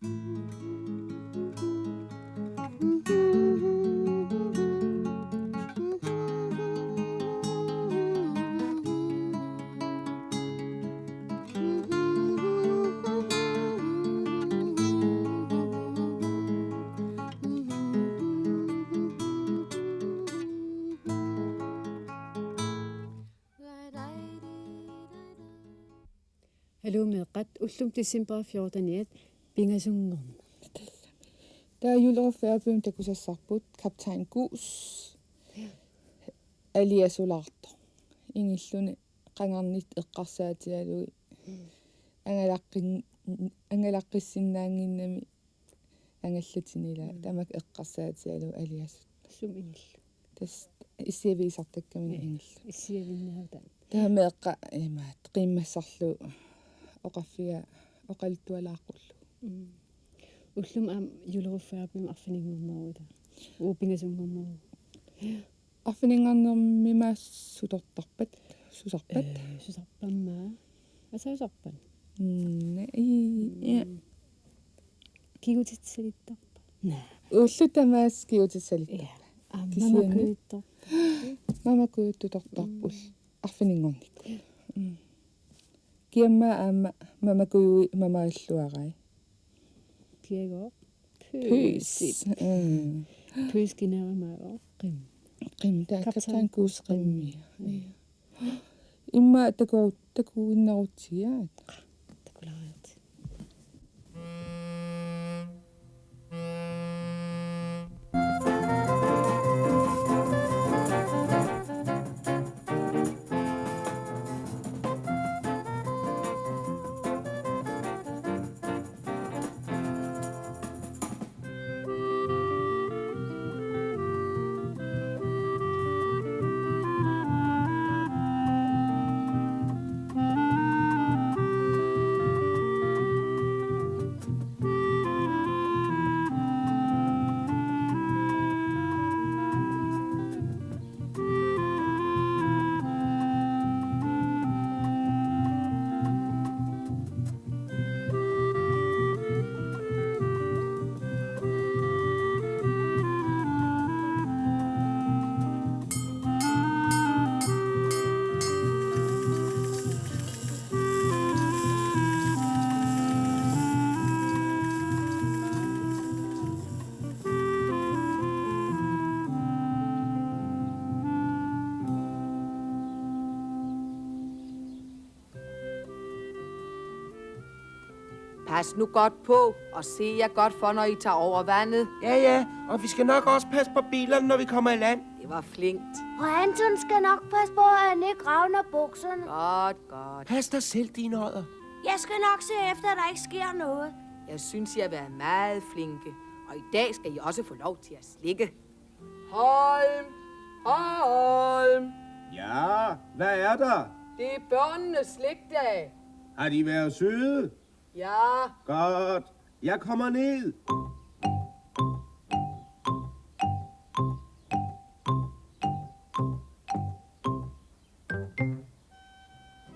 Hallo med ret ullum december 14. Bingasungorm. Der Julerup Færøbyen, der kunne så sagt på kaptajn Gus, alias Olarto. Ingillune qangarnit eqqarsaatialui. Angalaqqissinnaanginnami angallatinila tamak eqqarsaatialu alias. Sum ingil. Tas issiaviisartakkamini ingil. Issiavinnahutan. Tameeqqa imaat qimmassarlu oqaffia oqalittualaaqullu. Ullum am Julerup Færøbyen arfiningormaruta. Bingasungormaru. Arfiningarnermima sutortarpat susarpat Susarpamma. Asasarpan. Ja. Kigutitsalittarpa. Ullutamaas kiutitsalitta. Mammakuittor. Mamakuuttutortarpul arfiningornik. Kiamma aamma mamakui mamaalluarai. Kiego. Pys. Pys kinavamago. Qim kaptajn Gus qimmi. Imma takuinnarutsiaat. Takulariat. Pas nu godt på, og se jer godt for, når I tager over vandet. Ja, og vi skal nok også passe på bilerne, når vi kommer i land. Det var flinkt. Og Anton skal nok passe på, at han ikke ravner bukserne. Godt. Pas dig selv, dine odder. Jeg skal nok se efter, at der ikke sker noget. Jeg synes, I har været meget flinke. Og i dag skal I også få lov til at slikke. Holm! Ja, hvad er der? Det er børnenes slikdag. Har de været søde? Ja. Godt. Jeg kommer ned.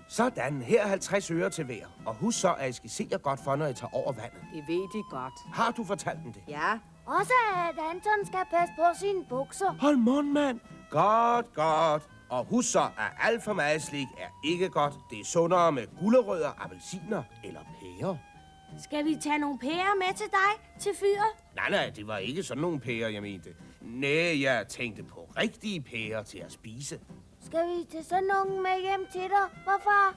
Sådan, her er 50 øre til hver. Og husk så, at I skal se jer godt for, når I tager over vandet. Det ved de godt. Har du fortalt dem det? Ja. Også at Anton skal passe på sine bukser. Hold mund, mand. Godt. Og husk så, at alt for meget slik er ikke godt. Det er sundere med gulerødder, appelsiner eller pærer. Skal vi tage nogle pærer med til dig, til fyret? Nej, det var ikke sådan nogle pærer, jeg mente. Nej, jeg tænkte på rigtige pærer til at spise. Skal vi til sådan nogle med hjem til dig, hvorfor?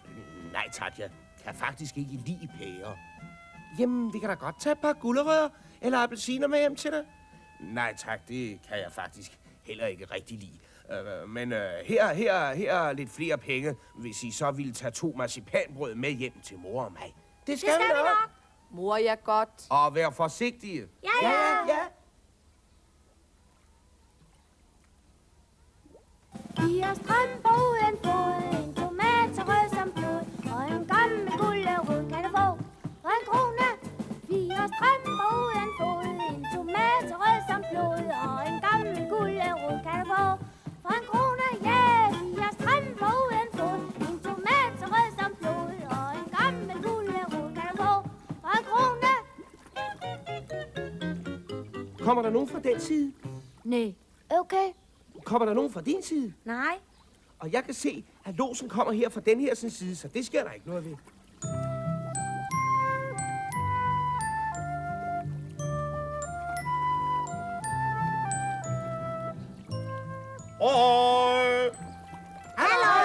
Nej, tak, jeg kan faktisk ikke lide pærer. Jamen, vi kan da godt tage et par gulerødder eller appelsiner med hjem til dig. Nej, tak, det kan jeg faktisk heller ikke rigtig lide. Men her er lidt flere penge, hvis I så ville tage 2 marcipanbrød med hjem til mor og mig. Det skal vi nok. Mor jer godt. Og vær forsigtige. Ja. Giv os strømper uden fod, en tomat så rød som blod, og en gammel gulerod kan du få for en krone. Giv os strømper uden fod, en tomat så rød som blod, og en gammel gulerod kan du få for en krone. Ja, giv os strømper uden fod, en tomat så rød som blod, og en gammel gulerod kan du få for en krone. Kommer der nogen fra den side? Nej. Okay. Kommer der nogen fra din side? Nej. Og jeg kan se, at låsen kommer her fra den her side, så det sker der ikke noget ved. Hej! Halløj.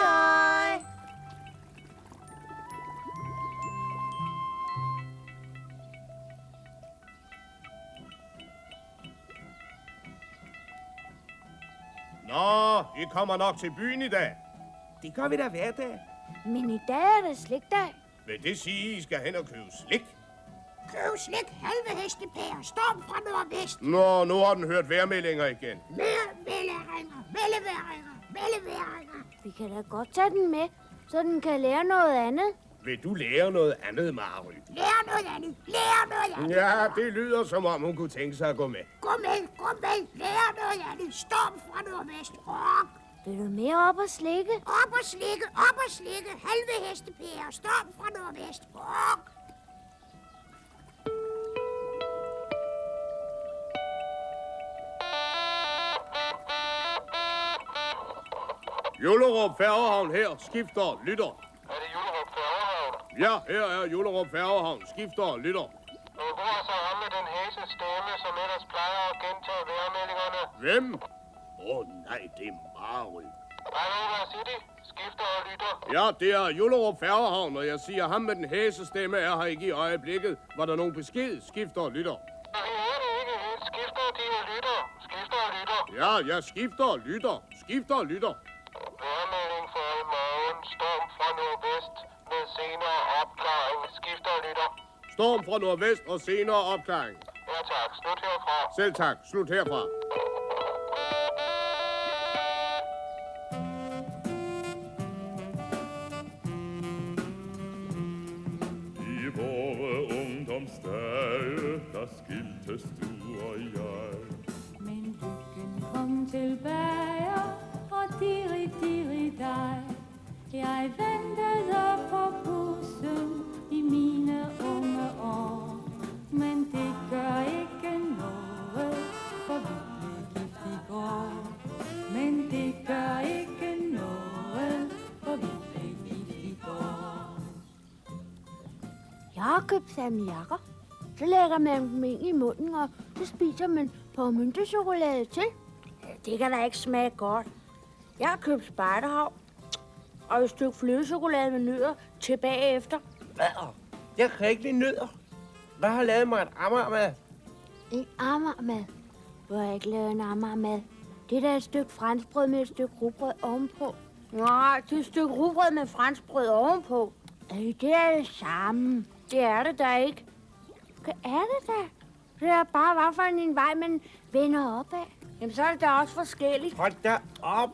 Nå, I kommer nok til byen i dag. Det gør vi da hver dag. Men i dag er det slikdag. Vil det sige, at I skal hen og købe slik? Køb slik, halve hestepærer, storm fra nordvest. Nå, nu har den hørt vejrmeldinger igen. Melleværinger. Vi kan da godt tage den med, så den kan lære noget andet. Vil du lære noget andet, Mary? Lær noget andet. Ja, det lyder som om, hun kunne tænke sig at gå med. Gå med. Lær noget andet. Storm fra nordvest. Rock. Vil du mere op og slikke? Op og slikke. Halve hestepærer, storm fra nordvest. Rock. Jullerup Færgehavn her, skifter, lytter. Er det Jullerup Færgehavn? Ja, her er Jullerup Færgehavn, skifter, lytter. Hvor er så ham med den hæse stemme, som ellers plejer at gentage vejrmeldingerne? Hvem? Nej, det er Mary. Hallo, hvad siger de? Skifter og lytter. Ja, det er Jullerup Færgehavn, og jeg siger, ham med den hæse stemme er her ikke i øjeblikket. Var der nogen besked, skifter, lytter? Jeg hører det ikke helt. Skifter de og lytter. Skifter og lytter. Ja, jeg skifter, lytter. Vejrmelding for i morgen. Storm fra nordvest med senere opklaring. Skifter og lytter. Storm fra nordvest og senere opklaring. Ja tak. Slut herfra. Selv tak, slut herfra. I våre ungdomsdage, der skiltes du og jeg. Men lykken kom tilbage, og diri dig. Jeg ventede på bussen i mine unge år. Men det gør ikke noget, for vi blev gift i går. Men det gør ikke noget, for vi blev gift i går. Jeg har købt salmiakker. Så lægger man dem ind i munden, og så spiser man på myntechokolade til. Det kan da ikke smage godt. Jeg har købt spejderhav og et stykke flødechokolade med nødder til bagefter. Jeg kan ikke lide nødder. Hvad har lavet mig et ammermad? En ammermad. Du har ikke lavet en ammermad. Det er da et stykke franskbrød med et stykke rugbrød ovenpå. Nej, det er et stykke rugbrød med franskbrød ovenpå. Det er det samme. Det er det da ikke. Hvad er det da? Det er bare, hvad for en vej, man vender op af. Jamen, så er det da også forskelligt. Hold da op.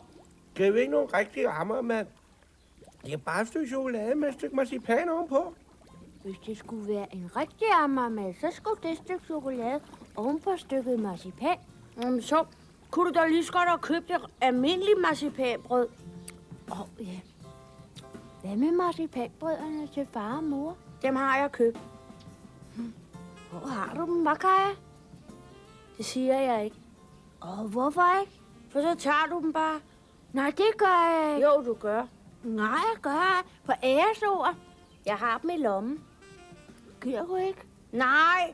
Giv ikke nogen rigtig ammermad. Det er bare et stykke chokolade med et stykke marcipan ovenpå. Hvis det skulle være en rigtig ammermad, så skulle det stykke chokolade ovenpå stykket marcipan. Jamen, så kunne du da lige så godt have købt et almindeligt marcipanbrød. Ja. Hvad med marcipanbrødene til far og mor? Dem har jeg købt. Hvor har du dem, Kaja? Det siger jeg ikke. Hvorfor ikke? For så tager du dem bare. Nej, det gør jeg ikke. Jo, du gør. Nej, jeg gør. For æresord. Jeg har dem i lommen. Giver du ikke? Nej,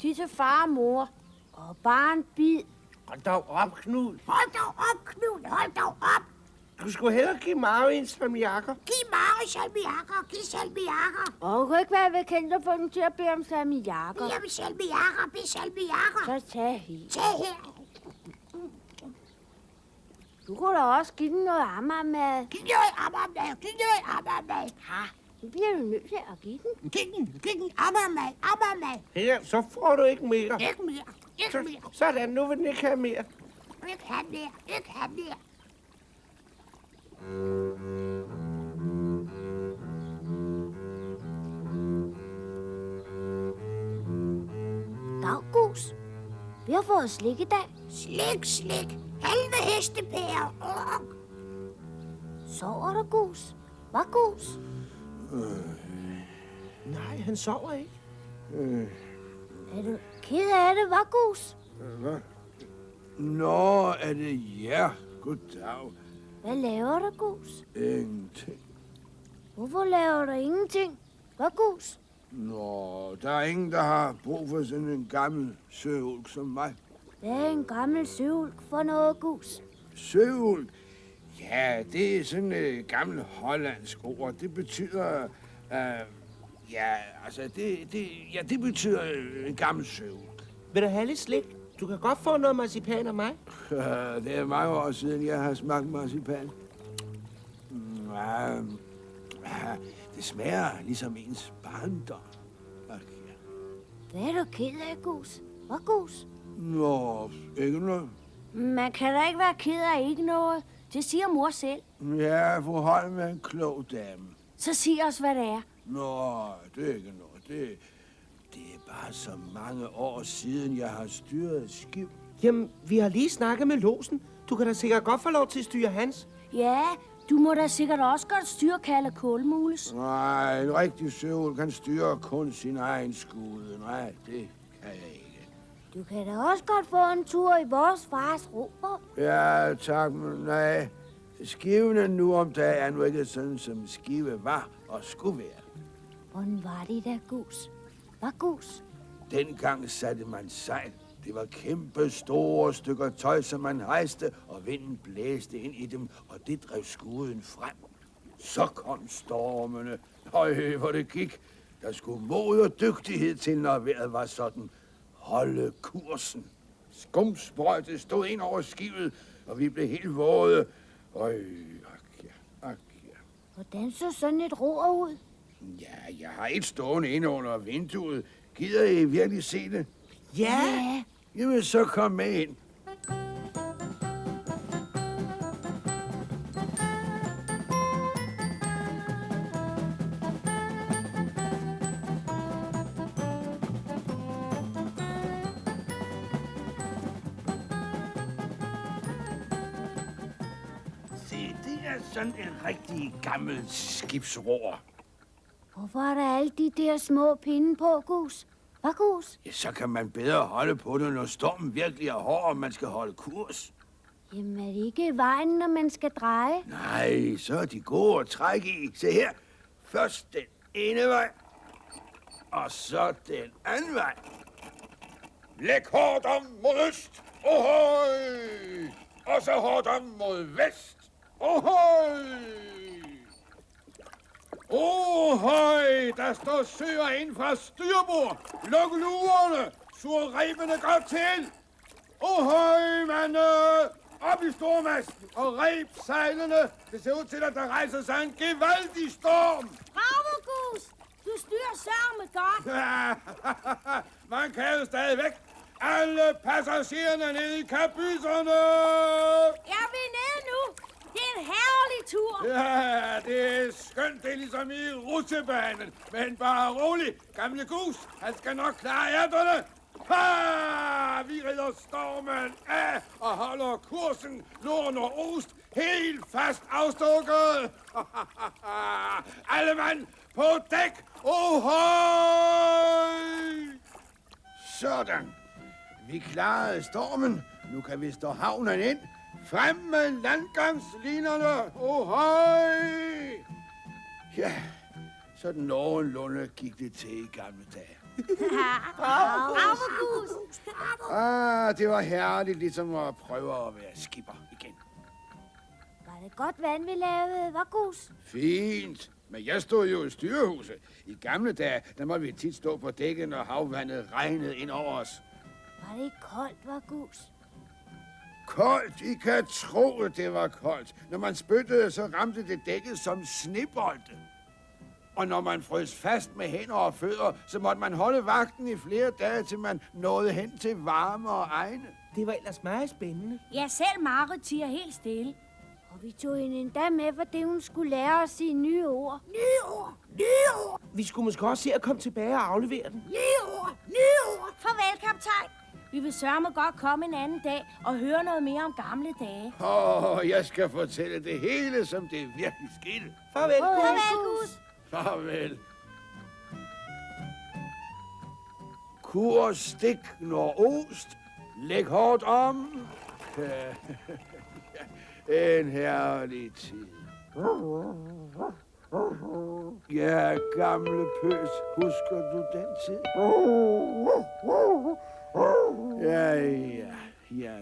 de er til far og mor. Og bare en bid. Hold dog op, Knud. Hold dog op. Du skulle hellere give Mary en salmiakker. Giv Mari salmiakker. Du kan ikke være bekendt at få dem til at bede om salmiakker. Jamen salmiakker. Så tag helt. Tag her. Du kunne da også give den noget ammermad. Giv noget ammermad. Nu bliver du nødt til at give den. Giv den ammermad. Her, så får du ikke mere. Ikke mere. Sådan, nu vil den ikke have mere. Ikke have mere. Daggus, vi har fået slik i dag. Slik. Halve hestepærer. Sover du, Gus? Hvad, Gus? Nej, han sover ikke. Er du ked af det, hvad, Gus? Hvad? Nå, er det jer? Goddag. Hvad laver du, Gus? Ingenting. Hvorfor laver du ingenting? Hvad, Gus? Nå, der er ingen, der har brug for sådan en gammel søulk som mig. Hvad er en gammel søulk for noget, Gus? Søulk? Ja, det er sådan et gammelt hollandsk ord. Det betyder... det betyder en gammel søulk. Vil du have lidt slik? Du kan godt få noget marcipan af mig. Det er mange år siden, jeg har smagt marcipan. Det smager ligesom ens barndom. Hvad er du ked af, Gus? Hvad, Gus? Nå, ikke noget. Man kan da ikke være ked af ikke noget. Det siger mor selv. Ja, fru Holm er en klog dame. Så sig os, hvad det er. Nå, det er ikke noget. Det er bare så mange år siden, jeg har styret et skib. Jamen, vi har lige snakket med lodsen. Du kan da sikkert godt få lov til at styre hans. Ja, du må da sikkert også godt styre Kalle Kålmules. Nej, en rigtig søvl kan styre kun sin egen skude. Nej, det kan jeg ikke. Du kan da også godt få en tur i vores fars robåd. Ja, tak, men nej. Skivene nu om dagen er nu ikke sådan, som skive var og skulle være. Hvordan var det da, Gus? Hvad, Gus? Dengang satte man sejl. Det var kæmpe store stykker tøj, som man hejste, og vinden blæste ind i dem, og det drev skuden frem. Så kom stormene. Øj, hvor det gik. Der skulle mod og dygtighed til, når vejret var sådan. Holde kursen. Skumsprøjte stod ind over skibet, og vi blev helt våde. Øj, ak ja. Hvordan så sådan et roer ud? Ja, jeg har et stående inde under vinduet. Gider I virkelig se det? Ja. Jamen, så kom med ind. Se, det er sådan en rigtig gammel skibsroer. Hvorfor er der alle de der små pinde på, Gus? Hvad, Gus? Ja, så kan man bedre holde på det, når stormen virkelig er hård, og man skal holde kurs. Jamen, er det ikke i vejen, når man skal dreje? Nej, så er de gode at trække i. Se her. Først den ene vej, og så den anden vej. Læg hårdt om mod øst. Ohøj! Og så hårdt om mod vest. Ohøj! Ohøj! Der står søer ind fra styrbord. Luk lurerne. Sur rebene godt til. Ohøj, mande! Op i stormasten og reb sejlene. Det ser ud til, at der rejser sig en gevaldig storm. Bravo, Gus! Du styrer sørme godt. Man kan jo stadigvæk. Alle passagererne nede i kabysserne. Ja, vi er nede nu. Det er en herlig tur. Ja, det er skønt. Det er ligesom i rutsjebanen. Men bare rolig. Gamle Gus, han skal nok klare ærterne. Ha! Vi rider stormen af og holder kursen nord-nordost helt fast afstukket. Alle mand på dæk. Ohøj! Sådan. Vi klarede stormen. Nu kan vi stå havnen ind. Frem med landgangslinerne. Ohøj! Ja, sådan nogenlunde gik det til i gamle dage. Bravo, Gus! Det var herligt ligesom at prøve at være skipper igen. Var det godt vand, vi lavede, hvad, Gus? Fint. Men jeg stod jo i styrehuset. I gamle dage, der måtte vi tit stå på dækket, når havvandet regnede ind over os. Var det ikke koldt, hvad, Gus? Koldt? I kan tro, at det var koldt. Når man spyttede, så ramte det dækket som snebolde. Og når man frøs fast med hænder og fødder, så måtte man holde vagten i flere dage, til man nåede hen til varmere egne. Det var ellers meget spændende. Ja, selv Marit tiger helt stille. Og vi tog hende endda med, fordi hun skulle lære os sige nye ord. Nye ord! Nye ord! Vi skulle måske også se at komme tilbage og aflevere den. Nye ord! Nye ord! Farvel, kaptajn. Vi vil sørge godt komme en anden dag og høre noget mere om gamle dage. Jeg skal fortælle det hele, som det virkelig skete. Farvel, Gus. Farvel, Gus. Farvel. Kurs stik nordost. Læg hårdt om. En herlig tid. Ja, gamle pøs, husker du den tid? Ja.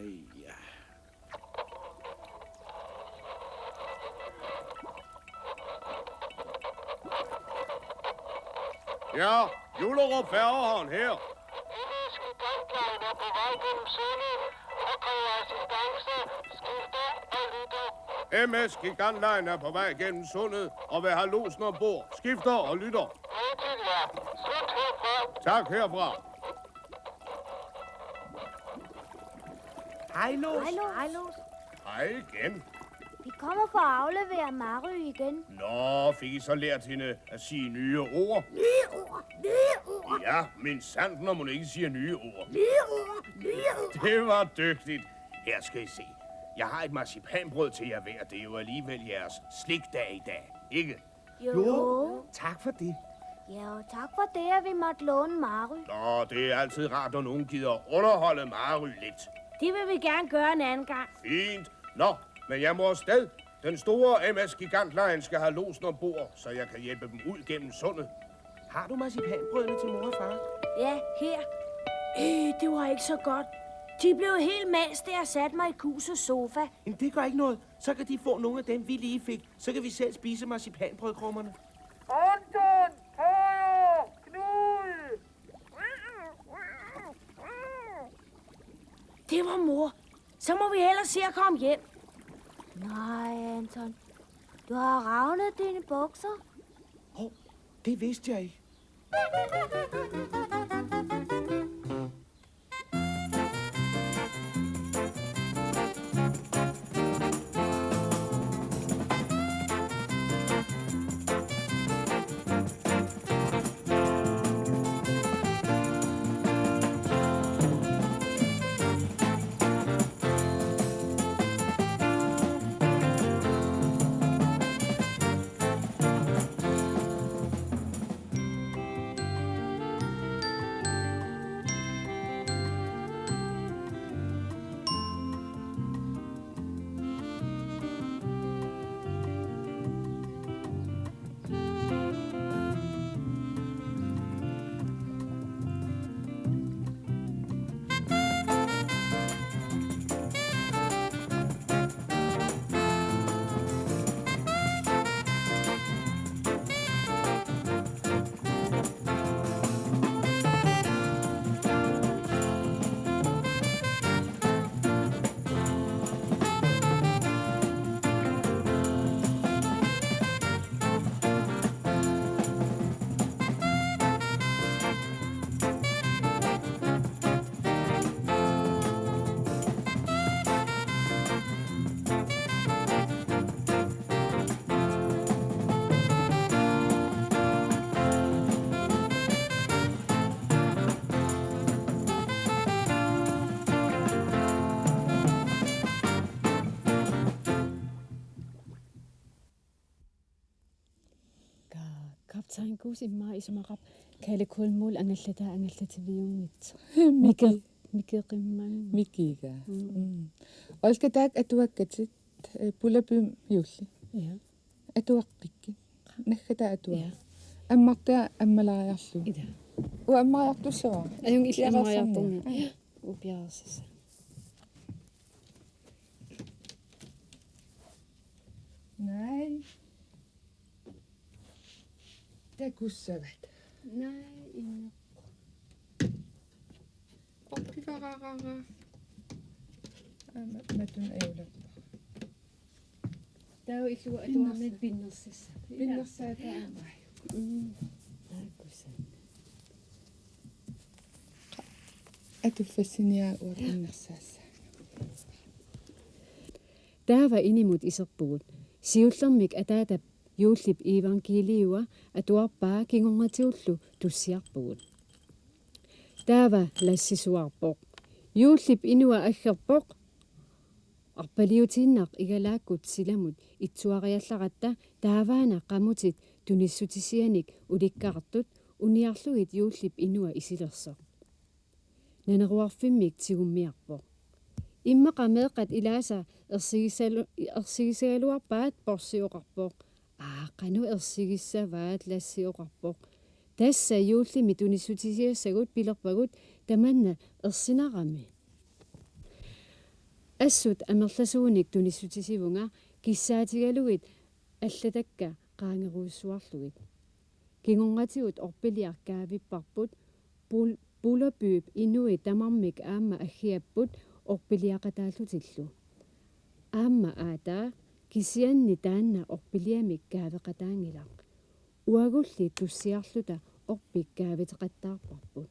Ja, Julerup Færgehånd her. MS Gigantline er på vej gennem sundet og kræver assistance, skifter og lytter. MS Gigantline er på vej gennem sundet og vil have losen ombord. Skifter og lytter. Rigtigt, ja. Slut herfra. Tak herfra. Hej, Los. Hej, Los. Hej igen. Vi kommer for at aflevere Mary igen. Nå, fik I så lært hende at sige nye ord? Nye ord. Ja, men sandt, når man ikke siger nye ord. Nye ord. Det var dygtigt. Her skal I se. Jeg har et marcipanbrød til jer hver. Det er jo alligevel jeres slikdag i dag, ikke? Jo. Tak for det. Ja, og tak for det, at vi måtte låne Mary. Nå, det er altid rart, når nogen gider underholde Mary lidt. Det vil vi gerne gøre en anden gang. Fint. Nå, men jeg må afsted. Den store MS Gigantline skal have losen ombord, så jeg kan hjælpe dem ud gennem sundet. Har du marcipanbrødene til mor og far? Ja, her. Det var ikke så godt. De blev helt mas, da jeg satte mig i Kuses sofa. Men det gør ikke noget. Så kan de få nogle af dem, vi lige fik. Så kan vi selv spise marcipanbrødkrummerne. Anton! Højre! Knud! Det var mor. Så må vi hellere se at komme hjem. Nej, Anton. Du har ravnet dine bukser. Hov, det vidste jeg ikke. Kaptajn Gus imma isumarap kale kulmul anallata angallatviungit. Miki qimman. Mikiga. Olkatak atuakkatit pulapum julli. Ja. Atuaqqikki. Nakkata atua. Ja. Ammarta ammalaajarlu. Ida. Uammaajartussava. Ayung illamariartorni. Upiarsisa. Nej. Takussavat. Nej, inna. Oppivararara. Matun eula. Tau ilu atuarnit pinnersissa. Pinnersaata amai. Nakusa. Atufassinia uapinnersaassa. Taava inimut iserpugut. Siullermik ataatap juullip evankeliua atuarpaa kingorngatiullu tussiarpugut. Taava lassisuarpoq. Juullip inua aggerpoq. Arpaliutiinnaq igalaakkut silamut itsuariallaqatta taavaana qamutit tunissutisianik ulikkaartut uniarlugit juullip inua isilersoq. naneruarfimmik tigummiarpo immeqameeqat ilaasa ersigisaluarpaat porsiuqarpoq qanu ersigissavaat lassioqarpoq tassa yuullimi tunissutisiassagut pilerpagut tamanna ersinarami assut amerlasuunik tunissutisifunga kissaatigaluit аллатакка qaangeruussuarlugit kingorngatigut orpiliarkaavipparput pulapyyp inui tamarmik aamma aggiapput orpiliaqataallutillu aamma aataa kisianni taanna orpiliamik kaaveqataangilaq uagulli tussiarluta orpikkaaviteqattaarparput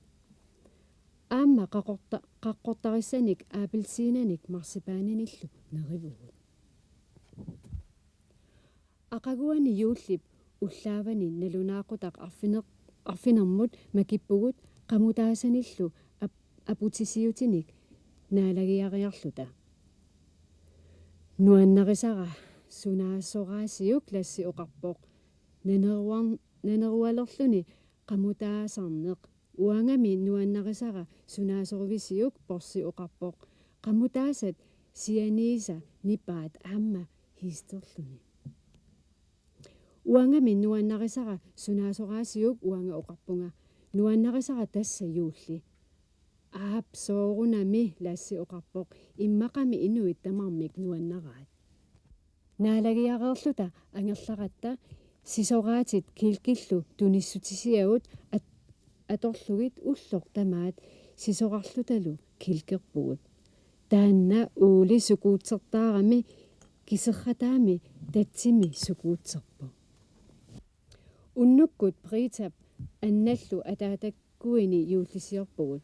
aamma qaqqortarissanik aapilsiinanik marsipaananillu nerivugut aqaguani yuullip ullaavani nalunaaqutaq arfinermut makippugut qamutaasanillu aputisiutinik naalagiariarluta nuannarisara sunaasoraasiuk lassi oqarpoq nanerualerluni qamutaasarneq uangami nuannarisara sunaasorvisiuk porsi oqarpoq qamutaasat sianiisa nipaat aamma hiisterluni uangami nuannarisara sunaasoraasiuk uanga oqarpunga nuannarisara tassa yuulli aap soorunami lassi oqarpoq immaqami inuit tamarmik nuannaraat naalagiareerluta angerlaqatta sisoraatit kilkillu tunissutisiagut atorlugit ullor tamaat sisorarlutalu kilkerpugut taanna uuli sukuutsertaarami kiserrataami tatsimi sukuutserpo unnukkut priitap annallu ataatakkuini yuullisiorpugut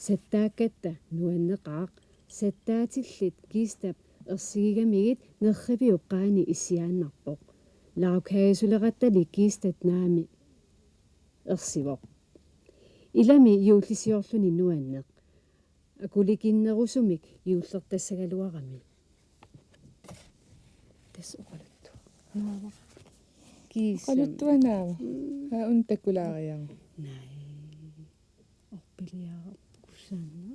sattaakatta nuanneqaaq sattaatillit kiistap ersigigamigit nerriviuq qaani issiaannarpoq laukhaasuleqattali kiistat naami ersivoq ilami yuullisiorluni nuanneq akulikinnerusumik yuullertassagaluarami tas oqaluttu kiissam qaluttuanaava un takulaariaru nai orpiliara kussanna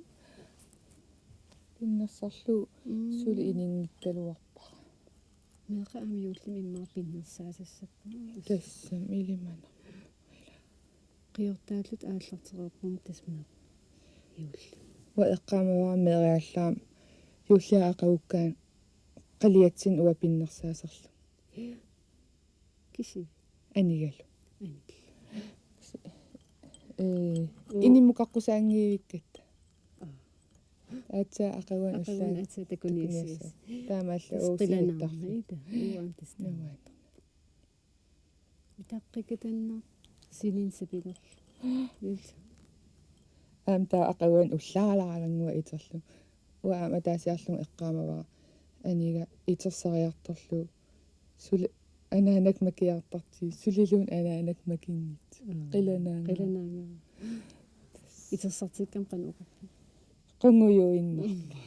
pinnersarlu suli iningikkaluarpa meeqa am yuullimi immaa pinnersaasassappa tassam ilimana qiortaallut aallartereerpum tasmeeq yuulli wa eqqaamavaa meeriallaam yuullaa aqavukkaan qaliatsin uwa pinnersaaserlu kisi anigalu inimuqaqqusaangiivikkatta aatsa aqawan aqawan atsa takuniassias taamaalla uusiittarlu uam tastaa itaqqikatanna sinin sapiler aamta aqawan ullaaralangua iterlu uaam ataasiarlung eqqaamavaa aniga itersariartorlu suli anaanak makiartarti sulilun anaanak makingit qilanaanga itersartikkam qanuqarpu qunguyuinnerpa